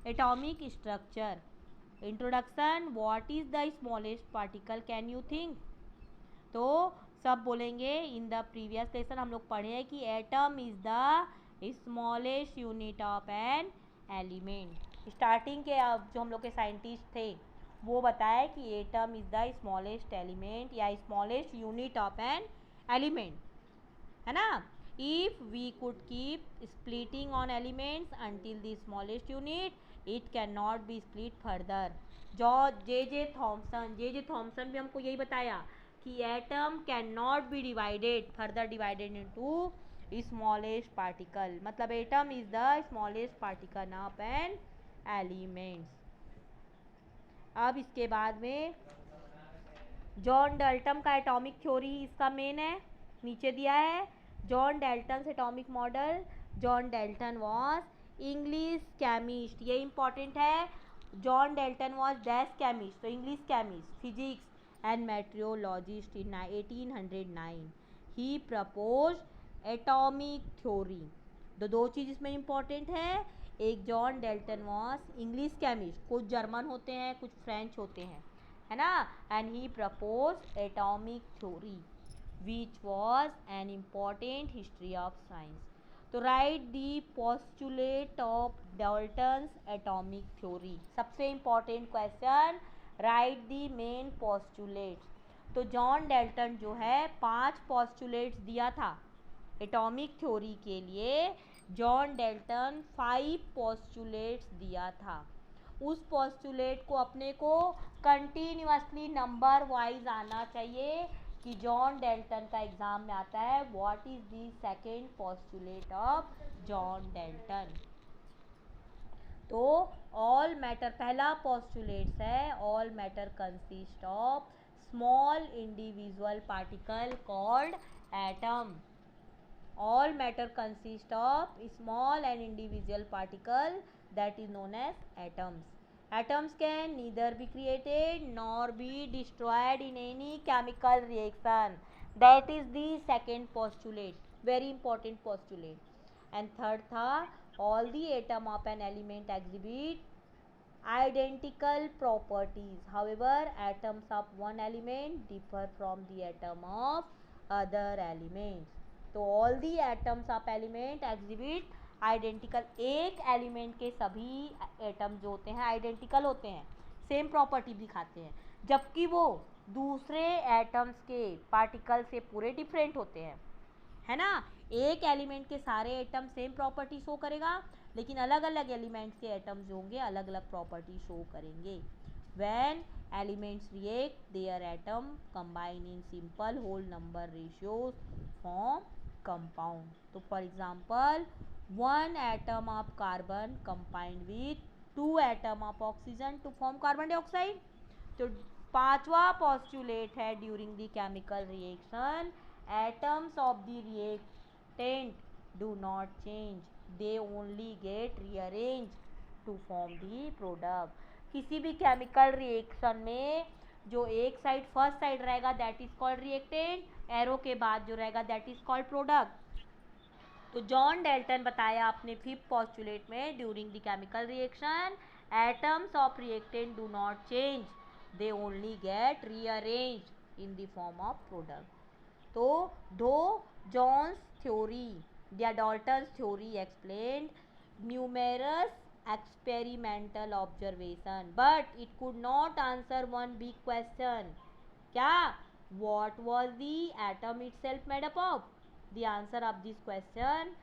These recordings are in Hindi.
Atomic structure. Introduction, what is the smallest particle, can you think. तो सब बोलेंगे इन द प्रीवियस लेसन हम लोग पढ़े हैं कि atom is the smallest unit of an element. Starting के अब जो हम लोग के साइंटिस्ट थे वो बताए कि atom is the smallest element या smallest unit of an element, है ना। If we could keep splitting on elements until the smallest unit it can not be split further. जो जे थॉमसन भी हमको यही बताया कि atom can not be divided further divided into smallest particle, मतलब atom is the smallest particle of an elements. अब इसके बाद में जॉन डाल्टन का एटॉमिक थ्योरी इसका मेन है, नीचे दिया है। John Dalton atomic model. John Dalton was English chemist, ये इंपॉर्टेंट है। John Dalton was dash chemist, तो English chemist, physics and meteorologist in 1809। He proposed atomic theory. दो चीज़ इसमें इंपॉर्टेंट है, एक John Dalton was English chemist, कुछ जर्मन होते हैं कुछ फ्रेंच होते हैं, है ना। And he propose atomic theory which was an important history of science. तो right the postulate of Dalton's atomic theory. सबसे इम्पॉर्टेंट क्वेश्चन, राइट दी मेन पोस्टुलेट्स। तो जॉन डाल्टन जो है 5 पोस्टुलेट्स दिया था एटॉमिक थ्योरी के लिए। जॉन डाल्टन 5 पोस्टुलेट्स दिया था। उस पोस्टुलेट को अपने को कंटिन्यूअसली नंबर वाइज आना चाहिए कि जॉन डाल्टन का एग्जाम में आता है what is the second postulate of John Dalton. तो ऑल मैटर पहला पोस्टुलेट्स है, all matter consist of small individual particle called atom. All matter consist of small and individual particle that is known as atoms. Atoms can neither be created nor be destroyed in any chemical reaction. That is the second postulate, very important postulate. And third tha, all the atom of an element exhibit identical properties. However, atoms of one element differ from the atom of other elements. तो all the atoms of element exhibit identical, एक एलिमेंट के सभी एटम जो होते हैं आइडेंटिकल होते हैं, सेम प्रॉपर्टी दिखाते हैं, जबकि वो दूसरे एटम्स के पार्टिकल से पूरे डिफरेंट होते हैं, है ना। एक एलिमेंट के सारे एटम सेम प्रॉपर्टी शो करेगा, लेकिन अलग अलग एलिमेंट्स के एटम्स जो होंगे अलग अलग प्रॉपर्टी शो करेंगे। When elements react their atom combine in simple whole number ratios form compound. तो for example 1 atom of carbon combined with 2 atom of oxygen to form carbon dioxide. तो 5वां पोस्टुलेट है during the chemical reaction atoms of the reactant do not change, they only get rearrange to form the product. किसी भी केमिकल रिएक्शन में जो एक साइड फर्स्ट साइड रहेगा that is called reactant, arrow के बाद जो रहेगा दैट इज कॉल्ड प्रोडक्ट। तो जॉन डाल्टन बताया अपने 5th पोस्टुलेट में during the chemical reaction atoms of reactant do not change, they only gate rearranged in the form of product. तो दो जॉन्स थ्योरी या Dalton's theory explained numerous experimental observation but it could not answer one big question, क्या what was the atom itself made up of। the answer of this question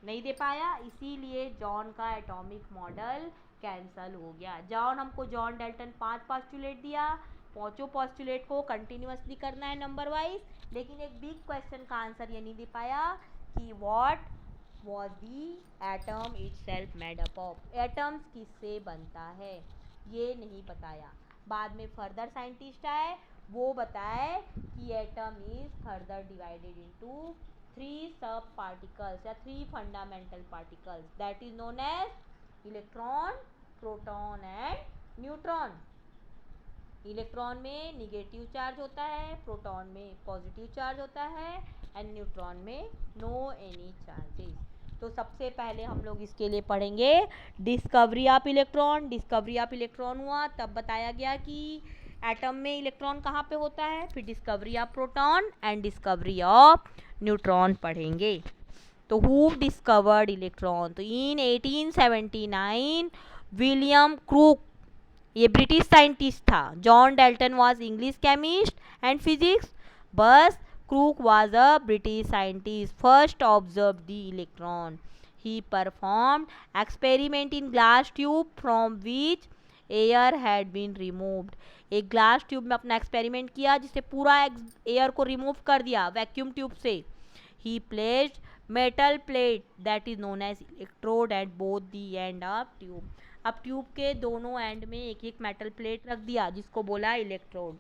नहीं दे पाया, इसीलिए जॉन का एटॉमिक मॉडल कैंसल हो गया। जॉन डाल्टन 5 पोस्टुलेट दिया, 5 पोस्टुलेट को कंटिन्यूअसली करना है नंबर वाइज, लेकिन एक बिग क्वेश्चन का आंसर ये नहीं दे पाया कि what was the atom itself made up of, atoms किससे बनता है ये नहीं बताया। बाद में फर्दर साइंटिस्ट आए, वो बताए कि atom is further divided into 3 sub particles या 3 fundamental particles that is known as electron, proton and neutron. Electron में निगेटिव चार्ज होता है, प्रोटॉन में पॉजिटिव चार्ज होता है एंड न्यूट्रॉन में नो एनी चार्जेस। तो सबसे पहले हम लोग इसके लिए पढ़ेंगे discovery of electron. Discovery of electron हुआ तब बताया गया कि एटम में इलेक्ट्रॉन कहाँ पे होता है। फिर discovery of proton and discovery of neutron पढ़ेंगे। तो हु डिस्कवर्ड इलेक्ट्रॉन, तो इन 1879 विलियम क्रूक, ये ब्रिटिश साइंटिस्ट था। John Dalton was English chemist and physics, बस Crookes was a British scientist first observe the electron. He performed experiment in glass tube from which air had been removed. एक ग्लास ट्यूब में अपना एक्सपेरिमेंट किया जिससे पूरा एयर को रिमूव कर दिया वैक्यूम ट्यूब से। He placed metal plate that is known as electrode at both the end of tube. अब ट्यूब के दोनों एंड में एक एक मेटल प्लेट रख दिया जिसको बोला electrode.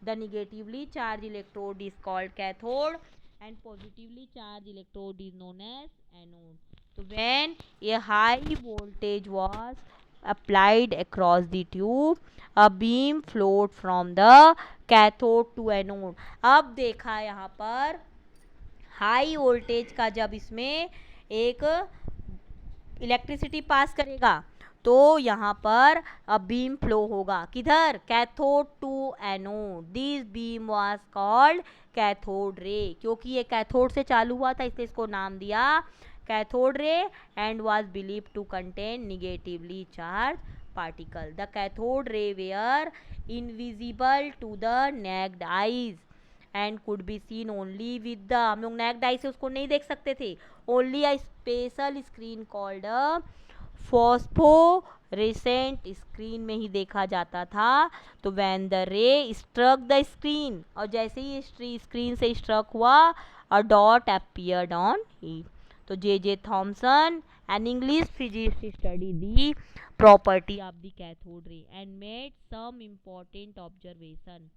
The negatively charge electrode is called cathode and positively charge electrode is known as anode. तो when a high voltage was applied across the tube, a beam flowed from the cathode to anode। अब देखा यहाँ पर हाई वोल्टेज का जब इसमें एक इलेक्ट्रिसिटी पास करेगा तो यहाँ पर अब बीम फ्लो होगा किधर, cathode to anode. This beam was called cathode ray, क्योंकि ये कैथोड से चालू हुआ था इसलिए इसको नाम दिया cathode ray and was believe to contain negatively charge particle. The cathode ray were invisible to the naked eyes and could be seen only with the, हम लोग नेक्ड आई से उसको नहीं देख सकते थे, only a special screen called phosphorescent screen में ही देखा जाता था। तो when the ray struck the screen, और जैसे ही स्क्रीन से स्ट्रक हुआ a dot appeared on it. तो J Thomson an English physics study the property of the cathode ray and made some important observation.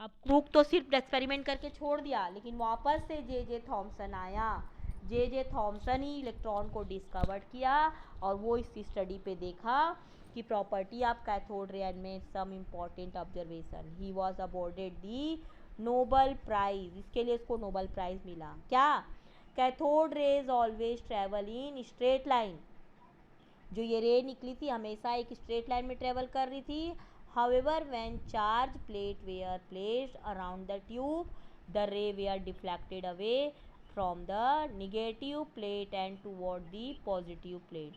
अब क्रूक तो सिर्फ एक्सपेरिमेंट करके छोड़ दिया, लेकिन वापस से जे थॉमसन आया। जे थॉमसन ही इलेक्ट्रॉन को डिस्कवर किया और वो इस स्टडी पे देखा कि property of cathode ray and made some important observation. He was awarded the Nobel prize, इसके लिए इसको नोबल प्राइज मिला। क्या, cathode rays always travel in straight line, जो ये रे निकली थी हमेशा एक स्ट्रेट लाइन में ट्रेवल कर रही थी। However, when charge plate were placed around the tube, the ray were deflected away from the negative plate and toward the positive plate.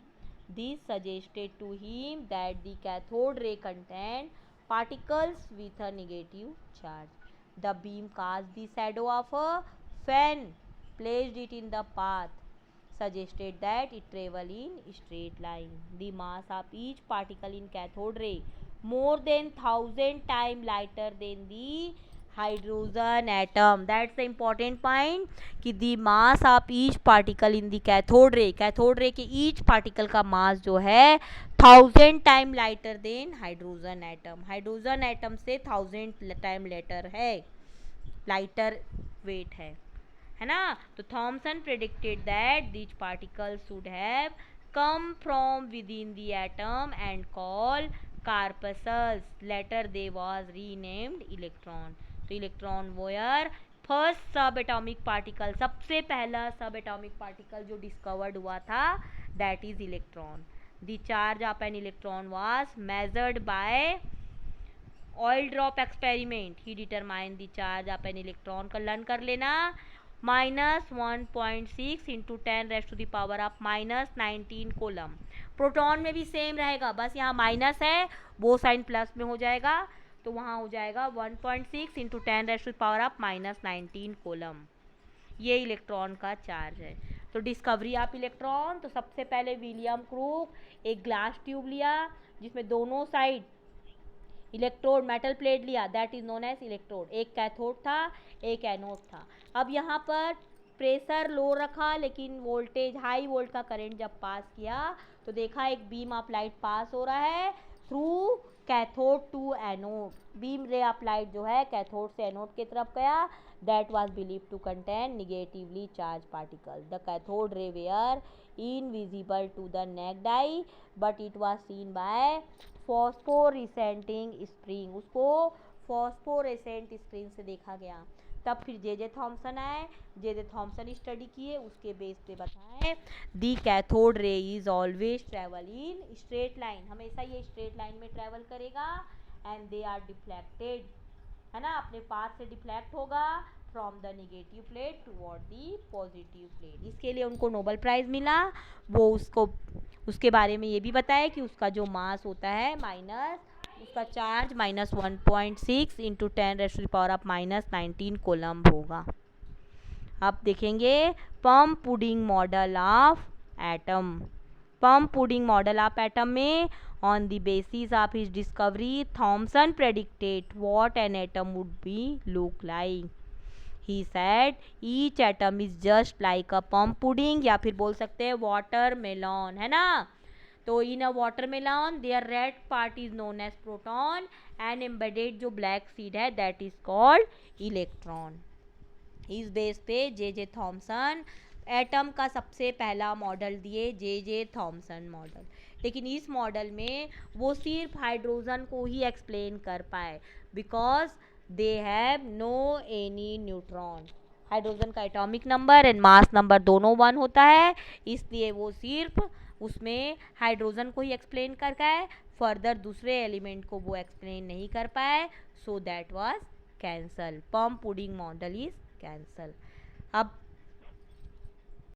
This suggested to him that the cathode ray contained particles with a negative charge. The beam cast the shadow of a fan, placed it in the path, suggested that it travel in straight line. The mass of each particle in cathode ray more than 1000 times lighter than the hydrogen atom. That's the important point कि the mass of each particle in the cathode ray, cathode ray के each particle का मास जो है 1000 time lighter than hydrogen atom. Hydrogen atom से 1000 टाइम लेटर है, लाइटर वेट है ना। तो Thomson predicted that this particle should have come from within the atom and call corpuscles, later they was renamed electron. तो electron were first sub atomic particle, सबसे पहला सब एटॉमिक पार्टिकल जो डिस्कवर्ड हुआ था that is electron. The charge of an electron was measured by oil drop experiment. He determine the charge of an electron का लर्न कर लेना, -1.6 इंटू 10⁻⁻⁻19 कोलम। प्रोटॉन में भी सेम रहेगा, बस यहाँ माइनस है वो साइन प्लस में हो जाएगा, तो वहाँ हो जाएगा 1.6 इंटू 10⁻⁻19 कोलम। ये इलेक्ट्रॉन का चार्ज है। तो डिस्कवरी ऑफ इलेक्ट्रॉन, तो सबसे पहले विलियम क्रूक एक ग्लास ट्यूब लिया जिसमें दोनों साइड इलेक्ट्रोड मेटल प्लेट लिया, that is known as electrode. एक कैथोड था एक एनोड था। अब यहाँ पर प्रेशर लो रखा लेकिन वोल्टेज हाई वोल्ट का करंट जब पास किया तो देखा एक बीम ऑफ लाइट पास हो रहा है through cathode to anode. Beam ray of light जो है कैथोड से एनोड की तरफ गया, that was believe to contain negatively charge particle. The cathode ray were invisible to the naked eye but it was seen by phosphorescent spring, उसको फॉस्फोरेसेंट स्क्रीन से देखा गया। तब फिर जे थॉमसन आए, जे थॉमसन स्टडी किए, उसके बेस पे बताएं the cathode ray is always travel in straight line, हमेशा ये स्ट्रेट लाइन में ट्रेवल करेगा, एंड दे आर डिफ्लेक्टेड, है ना, अपने पाथ से डिफ्लेक्ट होगा from the negative plate toward the positive plate. इसके लिए उनको नोबेल प्राइज़ मिला। वो उसके बारे में ये भी बताया कि उसका जो मास होता है माइनस, उसका चार्ज -1.6 इंटू 10⁻⁻19 कोलम्ब होगा। अब देखेंगे pump pudding model of atom. Pump pudding model of atom में on the basis of his discovery Thomson predicted what an atom would be look like. He said each atom is just like a pump pudding, या फिर बोल सकते हैं watermelon, है ना। तो इन अ watermelon their red part is known as proton and embedded जो black seed है that is called electron। इस बेस पे जे थॉमसन एटम का सबसे पहला मॉडल दिए, जे थॉमसन मॉडल। लेकिन इस मॉडल में वो सिर्फ हाइड्रोजन को ही एक्सप्लेन कर पाए, because they have no any neutron. Hydrogen का atomic number and mass number दोनों 1 होता है, इसलिए वो सिर्फ उसमें हाइड्रोजन को ही एक्सप्लेन कर पाए, फर्दर दूसरे एलिमेंट को वो एक्सप्लेन नहीं कर पाए, so that was cancel. Pump pudding model is cancel. अब